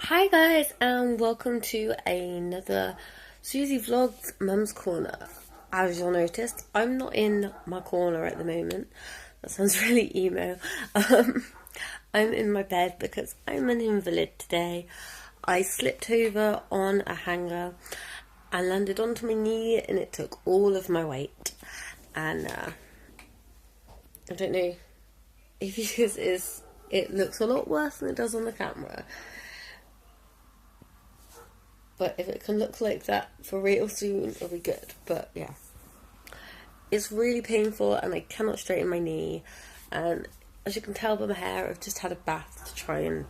Hi guys, and welcome to another Suzi Vlogs Mum's Corner. As you'll notice, I'm not in my corner at the moment. That sounds really emo. I'm in my bed because I'm an invalid today. I slipped over on a hanger and landed onto my knee, and it took all of my weight. And I don't know if it looks a lot worse than it does on the camera. But if it can look like that for real soon, it'll be good. But yeah, it's really painful and I cannot straighten my knee. And as you can tell by my hair, I've just had a bath to try and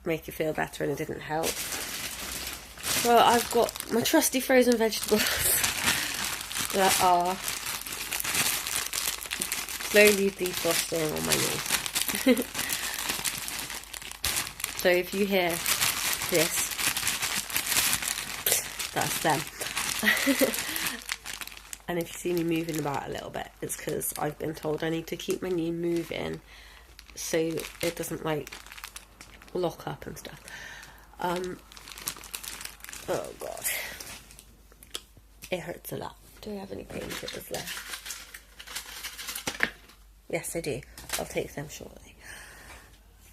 make it feel better, and it didn't help. So I've got my trusty frozen vegetables that are slowly defrosting on my knee. So if you hear this, that's them. And if you see me moving about a little bit, it's because I've been told I need to keep my knee moving so it doesn't like lock up and stuff. Oh god, it hurts a lot. Do I have any painkillers left? Yes, I do. I'll take them shortly.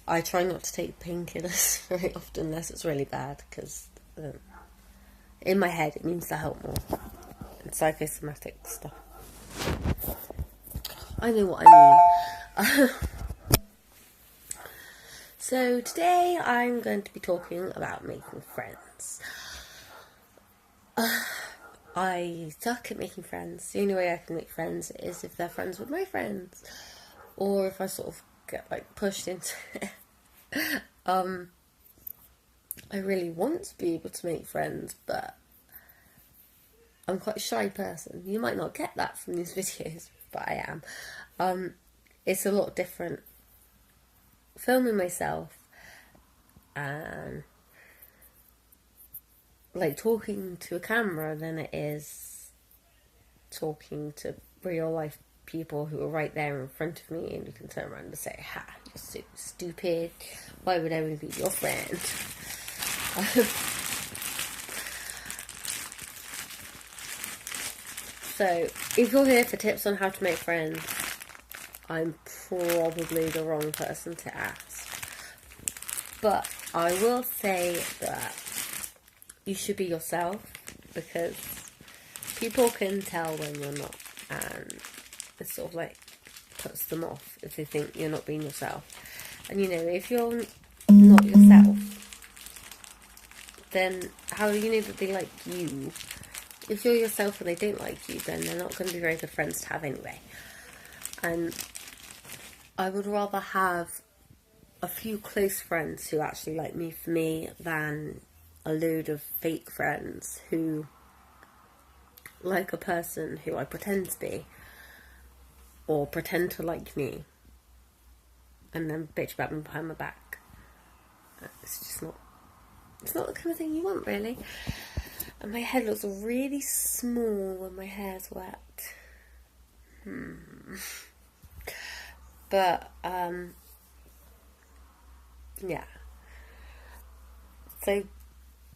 I try not to take painkillers very often unless it's really bad, because in my head, it means to help more. And psychosomatic stuff. I know what I mean. So today I'm going to be talking about making friends. I suck at making friends. The only way I can make friends is if they're friends with my friends. Or if I sort of get like pushed into it. I really want to be able to make friends, but I'm quite a shy person. You might not get that from these videos, but I am. It's a lot different filming myself and like talking to a camera than it is talking to real life people who are right there in front of me, and you can turn around and say, "Ha, you're so stupid. Why would I want to be your friend?" So, if you're here for tips on how to make friends, I'm probably the wrong person to ask. But I will say that you should be yourself, because people can tell when you're not, and it sort of like puts them off if they think you're not being yourself. And you know, if you're not yourself, then how do you know that they like you? If you're yourself and they don't like you, then they're not going to be very good friends to have anyway. And I would rather have a few close friends who actually like me for me than a load of fake friends who like a person who I pretend to be, or pretend to like me, and then bitch about me behind my back. It's just not, it's not the kind of thing you want, really. And my head looks really small when my hair's wet. But, yeah. So,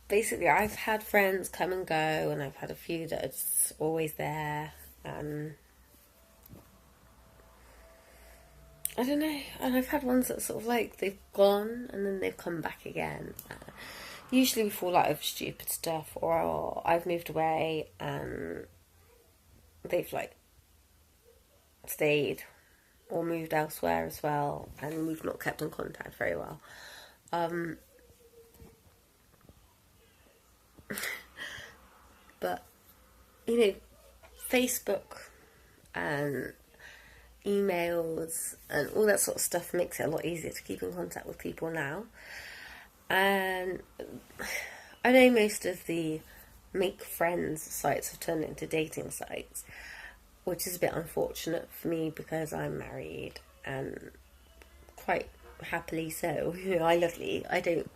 basically, I've had friends come and go, and I've had a few that are just always there, and I don't know, and I've had ones that sort of like, they've gone, and then they've come back again. Usually we fall out of stupid stuff, or I've moved away and they've like stayed or moved elsewhere as well, and we've not kept in contact very well. But you know, Facebook and emails and all that sort of stuff makes it a lot easier to keep in contact with people now. And I know most of the make friends sites have turned into dating sites, which is a bit unfortunate for me because I'm married, and quite happily so. You know, I love Lee. I don't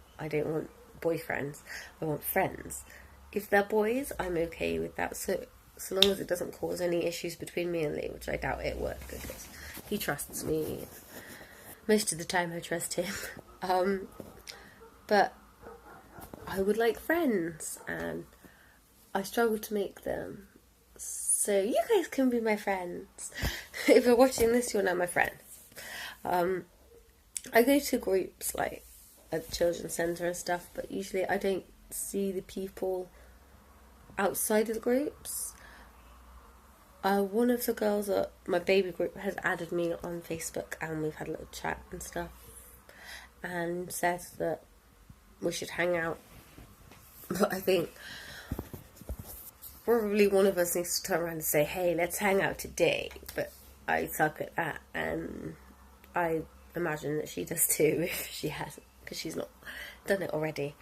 want boyfriends. I want friends. If they're boys, I'm okay with that. So long as it doesn't cause any issues between me and Lee, which I doubt it would, because he trusts me. Most of the time I trust him. But I would like friends, and I struggle to make them. So you guys can be my friends. If you're watching this, you're now my friends. I go to groups like at children's centre and stuff, but usually I don't see the people outside of the groups. One of the girls at my baby group has added me on Facebook, and we've had a little chat and stuff, and says that we should hang out. But I think probably one of us needs to turn around and say, hey, let's hang out today. But I suck at that, and I imagine that she does too if she hasn't, because she's not done it already.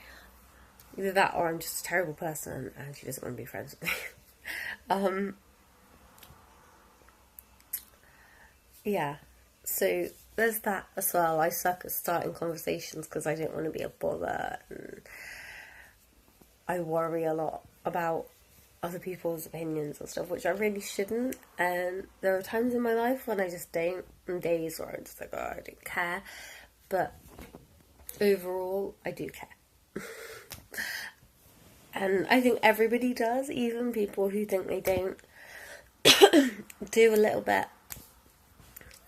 Either that or I'm just a terrible person and she doesn't want to be friends with me. Yeah, so there's that as well. I suck at starting conversations because I don't want to be a bother, and I worry a lot about other people's opinions and stuff, which I really shouldn't. And there are times in my life when I just don't, and days where I'm just like, oh, I don't care. But overall, I do care. And I think everybody does, even people who think they don't do a little bit.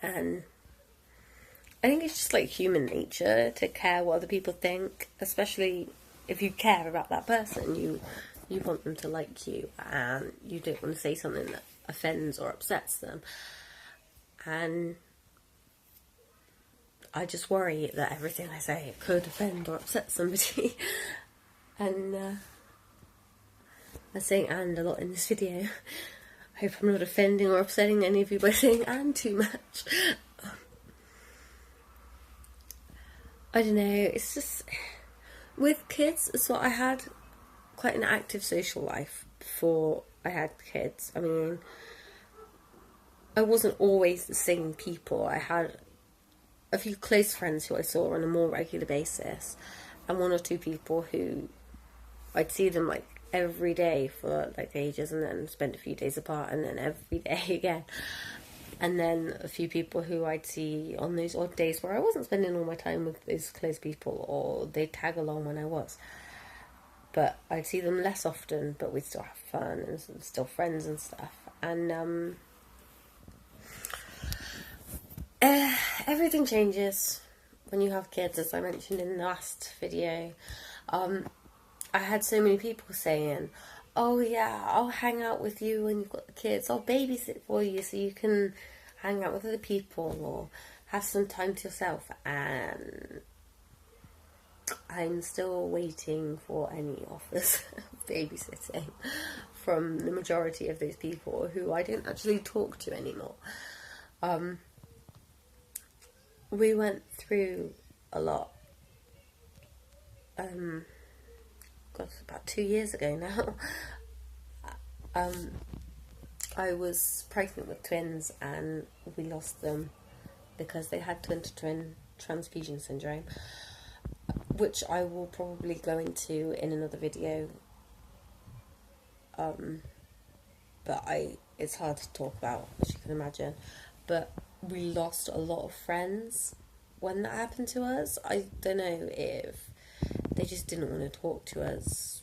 And I think it's just like human nature to care what other people think, especially if you care about that person. You want them to like you, and you don't want to say something that offends or upsets them. And I just worry that everything I say could offend or upset somebody. And I'm saying "and" a lot in this video. I hope I'm not offending or upsetting any of you by saying "and" too much. I don't know, it's just, with kids, so I had quite an active social life before I had kids. I mean, I wasn't always the same people. I had a few close friends who I saw on a more regular basis, and one or two people who I'd see them like every day for like ages, and then spend a few days apart, and then every day again. And then a few people who I'd see on those odd days where I wasn't spending all my time with those close people, or they'd tag along when I was. But I'd see them less often, but we'd still have fun and still friends and stuff. And everything changes when you have kids, as I mentioned in the last video. I had so many people saying, oh yeah, I'll hang out with you when you've got the kids. I'll babysit for you so you can hang out with other people or have some time to yourself. And I'm still waiting for any offers of babysitting from the majority of those people who I don't actually talk to anymore. We went through a lot. God, about 2 years ago now. I was pregnant with twins, and we lost them because they had twin-to-twin transfusion syndrome, which I will probably go into in another video. But it's hard to talk about, as you can imagine. But we lost a lot of friends when that happened to us. I don't know if they just didn't want to talk to us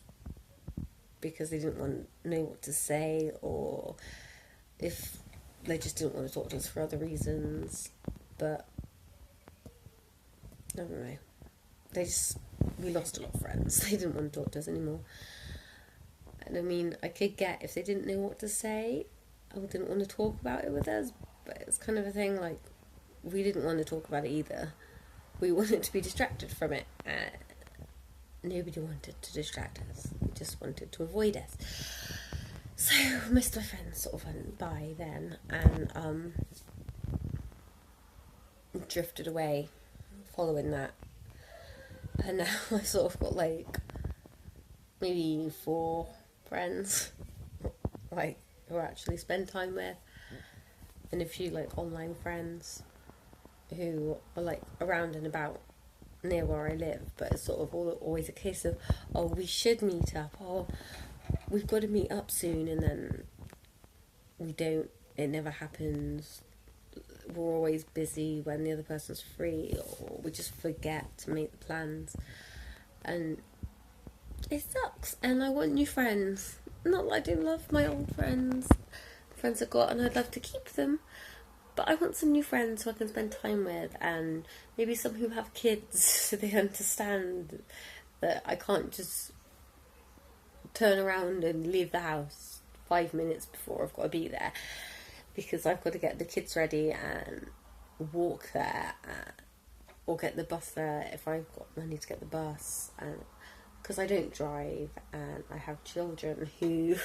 because they didn't want to know what to say, or if they just didn't want to talk to us for other reasons. But I don't know. We lost a lot of friends. They didn't want to talk to us anymore. And I mean, I could get if they didn't know what to say or didn't want to talk about it with us, but it's kind of a thing like we didn't want to talk about it either. We wanted to be distracted from it. Nobody wanted to distract us. We just wanted to avoid us. So most of my friends sort of went by then and drifted away following that. And now I sort of got like maybe 4 friends like who I actually spend time with, and a few like online friends who are like around and about near where I live, but it's sort of always a case of, oh, we should meet up, or we've got to meet up soon, and then we don't. It never happens. We're always busy when the other person's free, or we just forget to make the plans. And it sucks, and I want new friends. Not that I don't love my old friends, the friends I got, and I'd love to keep them, but I want some new friends who I can spend time with, and maybe some who have kids so they understand that I can't just turn around and leave the house 5 minutes before I've got to be there, because I've got to get the kids ready and walk there, or get the bus there if I've got money to get the bus, and because I don't drive, and I have children who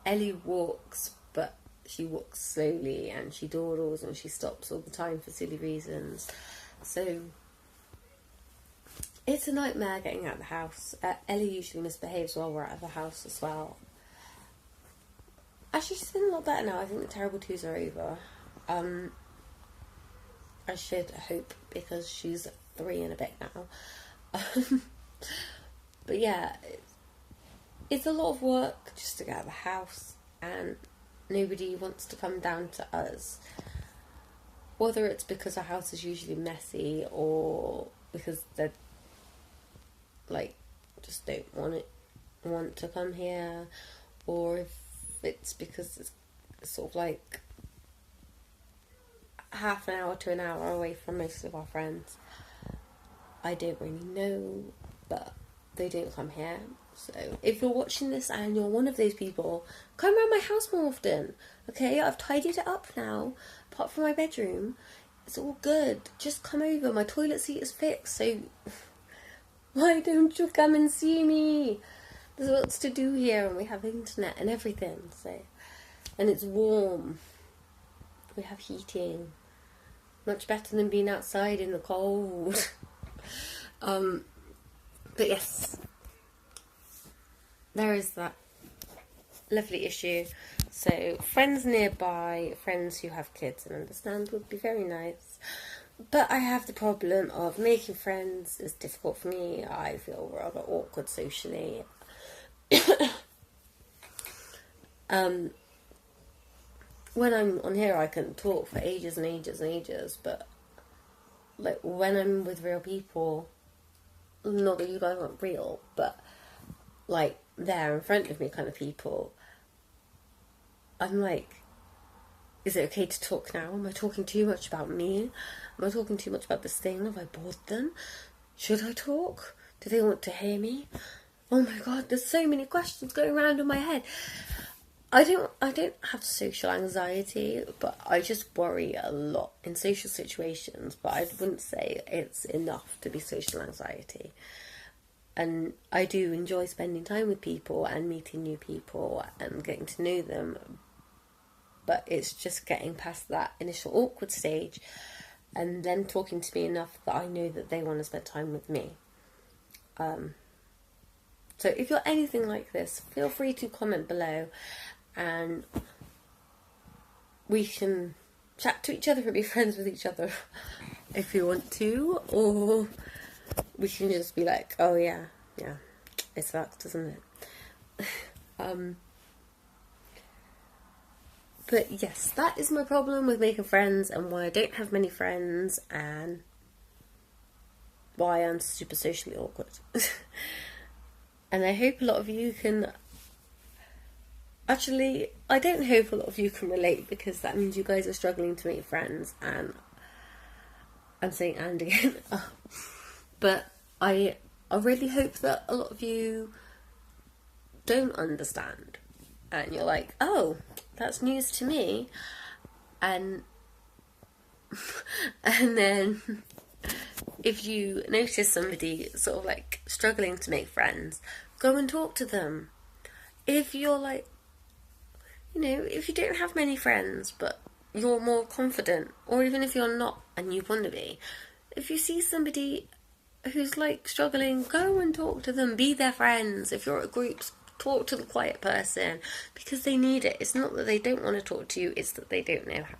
Ellie walks, but she walks slowly, and she dawdles, and she stops all the time for silly reasons. So it's a nightmare getting out of the house. Ellie usually misbehaves while we're out of the house as well. Actually, she's been a lot better now. I think the terrible twos are over. I should hope, because she's 3 and a bit now. But yeah, it's a lot of work just to get out of the house, and nobody wants to come down to us. Whether it's because our house is usually messy, or because they're like just don't want to come here, or if it's because it's sort of like half an hour to an hour away from most of our friends. I don't really know, but they don't come here. So if you're watching this and you're one of those people, come around my house more often. Okay, I've tidied it up now. Apart from my bedroom, it's all good. Just come over. My toilet seat is fixed, so why don't you come and see me? There's lots to do here, and we have internet and everything. So, and it's warm. We have heating. Much better than being outside in the cold. But yes, there is that lovely issue. So friends nearby, friends who have kids and understand would be very nice. But I have the problem of making friends is difficult for me. I feel rather awkward socially. When I'm on here, I can talk for ages and ages and ages, but like when I'm with real people, not that you guys aren't real, but like there in front of me kind of people, I'm like, is it okay to talk now? Am I talking too much about me? Am I talking too much about this thing? Have I bored them? Should I talk? Do they want to hear me? Oh my god, there's so many questions going around in my head. I don't have social anxiety, but I just worry a lot in social situations, but I wouldn't say it's enough to be social anxiety. And I do enjoy spending time with people and meeting new people and getting to know them, but it's just getting past that initial awkward stage and then talking to me enough that I know that they want to spend time with me. So if you're anything like this, feel free to comment below, and we can chat to each other and be friends with each other if you want to, or we can just be like, oh yeah, it sucks, doesn't it? But yes, that is my problem with making friends, and why I don't have many friends, and why I'm super socially awkward. And I hope a lot of you can... Actually, I don't hope a lot of you can relate, because that means you guys are struggling to make friends, and I'm saying and again. But I really hope that a lot of you don't understand, and you're like, oh, that's news to me, and then if you notice somebody sort of like struggling to make friends, go and talk to them. If you're like, if you don't have many friends, but you're more confident, or even if you're not and you want to be, if you see somebody who's like struggling, go and talk to them, be their friends. If you're at groups, talk to the quiet person, because they need it. It's not that they don't want to talk to you, it's that they don't know how,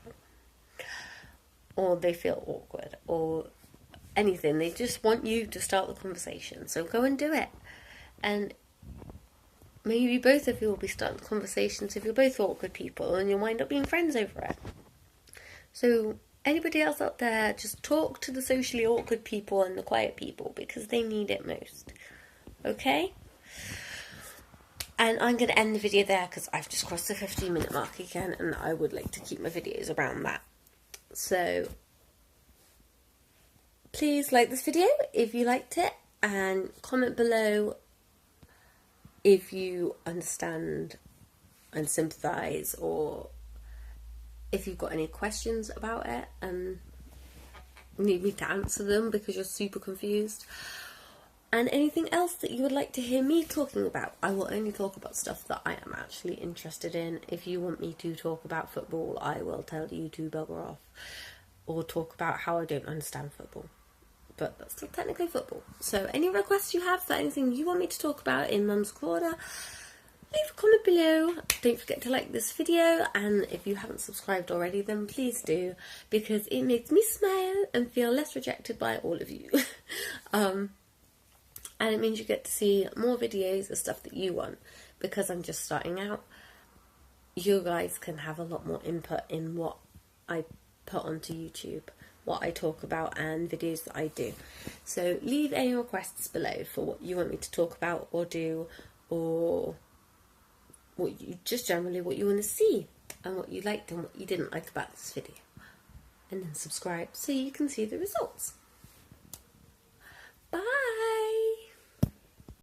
or they feel awkward, or anything. They just want you to start the conversation, so go and do it. And maybe both of you will be starting conversations if you're both awkward people, and you'll wind up being friends over it. So anybody else out there, just talk to the socially awkward people and the quiet people, because they need it most. Okay? And I'm going to end the video there because I've just crossed the 15-minute mark again, and I would like to keep my videos around that. So please like this video if you liked it, and comment below if you understand and sympathise, or if you've got any questions about it and need me to answer them because you're super confused. And anything else that you would like to hear me talking about. I will only talk about stuff that I am actually interested in. If you want me to talk about football, I will tell you to bugger off. Or talk about how I don't understand football. But that's still technically football. So any requests you have for anything you want me to talk about in Mum's Corner, leave a comment below. Don't forget to like this video, and if you haven't subscribed already, then please do, because it makes me smile and feel less rejected by all of you. And it means you get to see more videos of stuff that you want. Because I'm just starting out, you guys can have a lot more input in what I put onto YouTube, what I talk about, and videos that I do. So leave any requests below for what you want me to talk about or do, or what you, just generally what you want to see, and what you liked and what you didn't like about this video. And then subscribe so you can see the results. Bye!